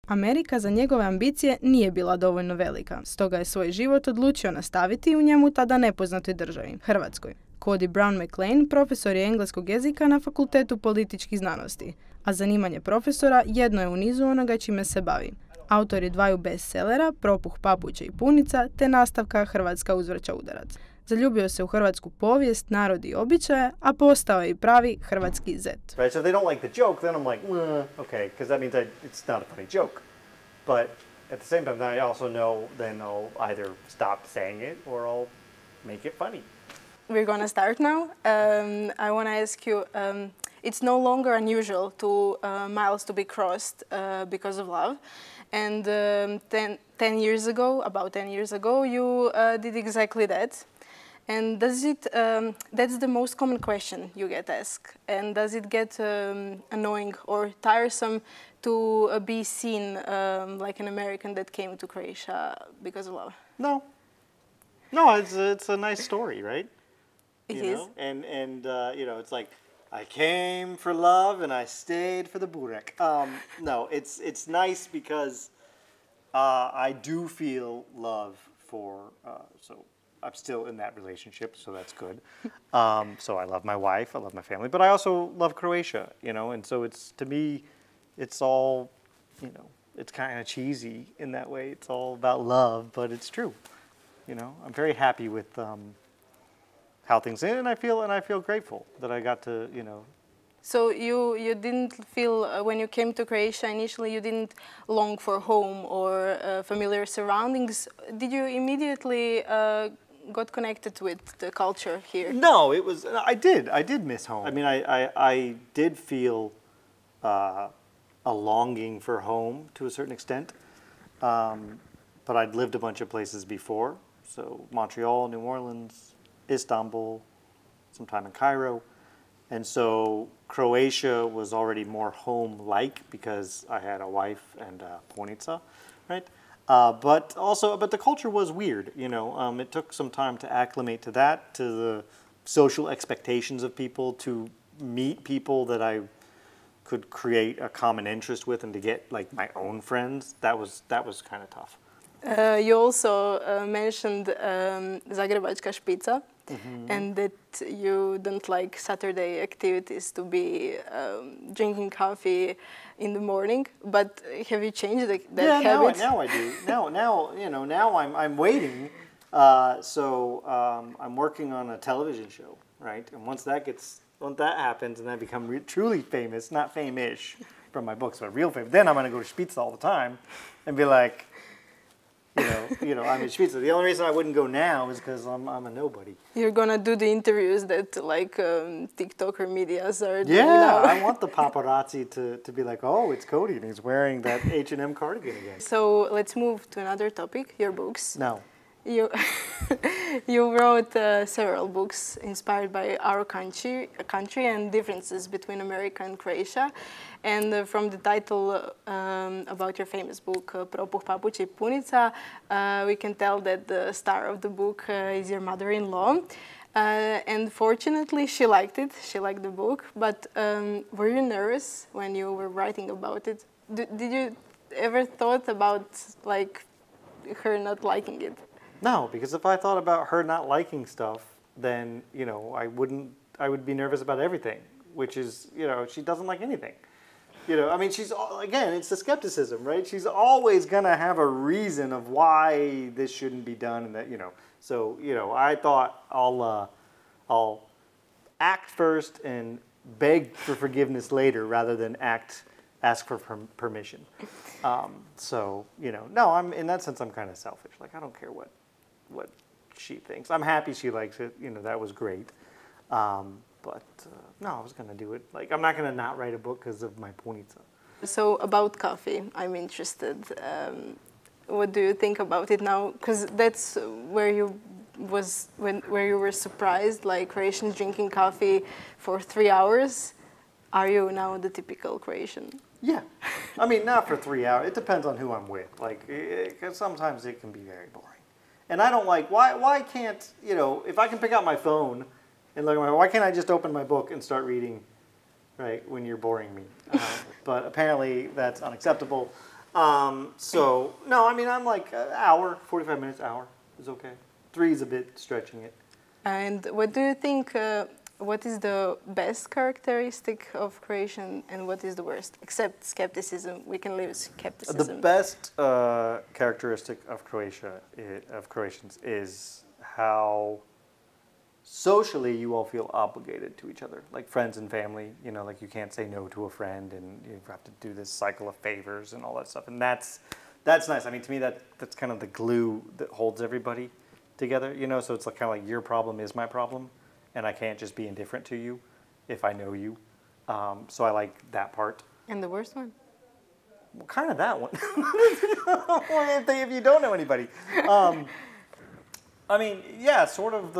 Amerika za njegove ambicije nije bila dovoljno velika, stoga je svoj život odlučio nastaviti u njemu tada nepoznatoj državi, Hrvatskoj. Cody McClain profesor je engleskog jezika na Fakultetu političkih znanosti, a zanimanje profesora jedno je u nizu onoga čime se bavi. Autor je 2 bestsellera, Propuh papuča i punica, te nastavka Hrvatska uzvraća udarac. Zaljubio se u hrvatsku povijest, narod i običaje, a postao je i pravi hrvatski zet. Right, so if they don't like the joke, then I'm like, okay, because that means it's not a funny joke. But at the same time, then I also know then I'll either stop saying it or I'll make it funny. We're going to start now. I want to ask you, it's no longer unusual to miles to be crossed because of love. And 10 years ago, about 10 years ago, you did exactly that. And does it, that's the most common question you get asked. And does it get annoying or tiresome to be seen like an American that came to Croatia because of love? No. No, it's a nice story, right? It you is. Know? And you know, it's like, I came for love and I stayed for the burek. No, it's nice because I do feel love for, so I'm still in that relationship, so that's good. So I love my wife, I love my family, but I also love Croatia, you know, and so it's, to me, it's all, you know, it's kind of cheesy in that way. It's all about love, but it's true. You know, I'm very happy with how things are, and I feel grateful that I got to, you know. So you didn't feel, when you came to Croatia initially, you didn't long for home or familiar surroundings. Did you immediately got connected with the culture here? No, it was, I did miss home. I mean, I did feel a longing for home to a certain extent, but I'd lived a bunch of places before, so Montreal, New Orleans, Istanbul, some time in Cairo. And so Croatia was already more home-like because I had a wife and a pornica, right? But the culture was weird, you know. It took some time to acclimate to that, to the social expectations of people, to meet people that I could create a common interest with and to get like my own friends. That was kind of tough. You also mentioned Zagrebačka špica, and that you don't like Saturday activities to be drinking coffee in the morning. But have you changed that habit? Now I do. Now you know. Now I'm waiting. So I'm working on a television show, right? And once that happens, and I become truly famous, not fame-ish from my books, but real famous, then I'm gonna go to Spitza all the time and be like, you know, I'm in Spitza. The only reason I wouldn't go now is because I'm a nobody. You're gonna do the interviews that like TikToker medias are doing now. now. I want the paparazzi to be like, oh, it's Cody and he's wearing that H&M cardigan again. So let's move to another topic, your books. No. You wrote several books inspired by our country and differences between America and Croatia. And from the title about your famous book, Propuh papuča i punica, we can tell that the star of the book is your mother-in-law. And fortunately, she liked it. She liked the book. But were you nervous when you were writing about it? Did you ever thought about like her not liking it? No, because if I thought about her not liking stuff, then, you know, I would be nervous about everything, which is, you know, she doesn't like anything. You know, I mean, again, it's the skepticism, right? She's always going to have a reason of why this shouldn't be done and that, you know. So, you know, I thought I'll act first and beg for forgiveness later rather than ask for permission. So, you know, no, in that sense, I'm kind of selfish. Like, I don't care what she thinks. I'm happy she likes it. You know, that was great. But no, I was going to do it. Like, I'm not going to not write a book because of my pornica. So about coffee, I'm interested. What do you think about it now? Because that's where you were surprised, like Croatians drinking coffee for 3 hours. Are you now the typical Croatian? Yeah. I mean, not for 3 hours. It depends on who I'm with. Like, because sometimes it can be very boring. And I don't like, why can't, you know, if I can pick out my phone and look at why can't I just open my book and start reading, right, when you're boring me? But apparently that's unacceptable. So, no, I mean, I'm like an hour, 45 minutes, hour is okay. 3 is a bit stretching it. And what do you think, what is the best characteristic of Croatian and what is the worst? Except skepticism, we can leave skepticism. The best characteristic of Croatians is how socially you all feel obligated to each other, like friends and family. You know, like you can't say no to a friend, and you have to do this cycle of favors and all that stuff. And that's nice. I mean, to me, that's kind of the glue that holds everybody together. You know, so it's like kind of like your problem is my problem, and I can't just be indifferent to you if I know you. So I like that part. And the worst one? Well, kind of that one. If you don't know anybody. I mean, yeah, sort of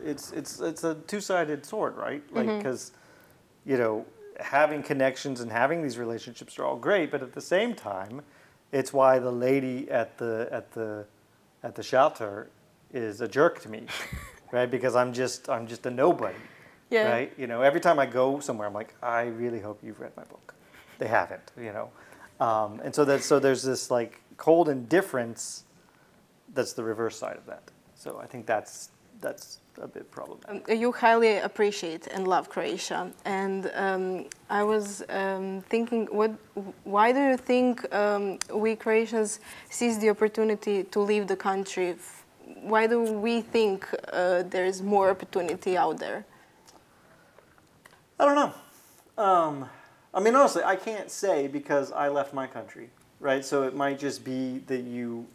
it's a two-sided sword, right? Like, because, you know, having connections and having these relationships are all great, but at the same time, it's why the lady at the shelter is a jerk to me, right? Because I'm just a nobody, right? You know, every time I go somewhere, I'm like, I really hope you've read my book. They haven't, you know, and so there's this like cold indifference. That's the reverse side of that. So I think that's a bit problematic. You highly appreciate and love Croatia, and I was thinking, why do you think we Croatians seize the opportunity to leave the country? Why do we think there is more opportunity out there? I don't know. I mean, honestly, I can't say because I left my country, right? So it might just be that you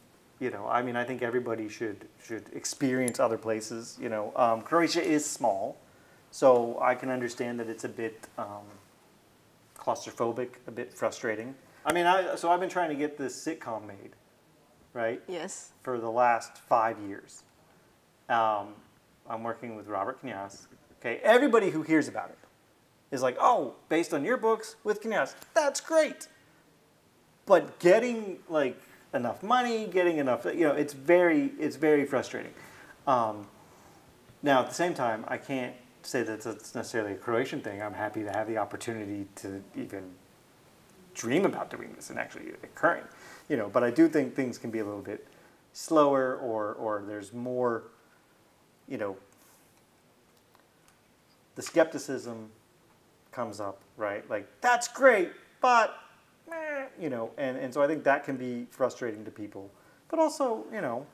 know, I mean, I think everybody should experience other places. You know, Croatia is small, so I can understand that it's a bit claustrophobic, a bit frustrating. I mean, so I've been trying to get this sitcom made, right? Yes. For the last 5 years. I'm working with Robert Kniaz. Okay, everybody who hears about it is like, oh, based on your books with Kniaz, that's great. But getting like enough money, getting enough, you know, it's very frustrating. Now, at the same time, I can't say that that's necessarily a Croatian thing. I'm happy to have the opportunity to even dream about doing this and actually occurring, you know. But I do think things can be a little bit slower, or there's more, you know, the skepticism comes up, right? Like, that's great, but you know, and so I think that can be frustrating to people. But also, you know.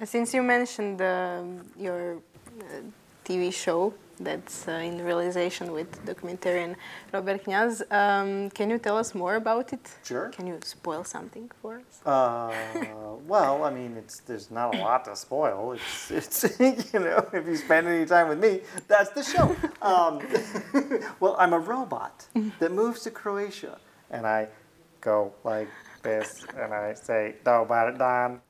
Since you mentioned your TV show that's in realization with documentarian Robert Kniaz, can you tell us more about it? Sure. Can you spoil something for us? Well, I mean, there's not a lot to spoil. It's you know, if you spend any time with me, that's the show. Well, I'm a robot that moves to Croatia. And I go like this, and I say, "Dobar dan."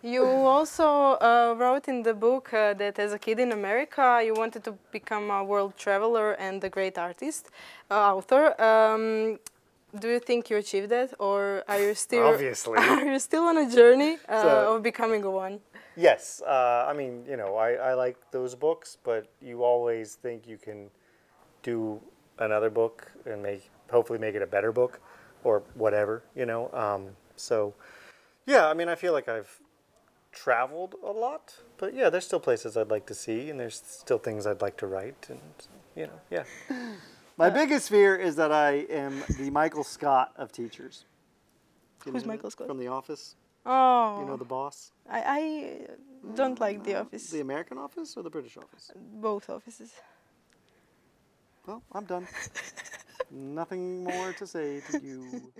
You also wrote in the book that as a kid in America, you wanted to become a world traveler and a great author. Do you think you achieved that, or are you still Obviously. Are you still on a journey of becoming one? Yes, I mean, you know, I like those books, but you always think you can do another book and hopefully make it a better book, or whatever, you know. So, yeah, I mean, I feel like I've traveled a lot, but yeah, there's still places I'd like to see, and there's still things I'd like to write, and you know, yeah. My biggest fear is that I am the Michael Scott of teachers. Who's Michael Scott? From The Office. Oh. You know the boss? I don't like The Office. The American Office or the British Office? Both offices. Well, I'm done. Nothing more to say to you.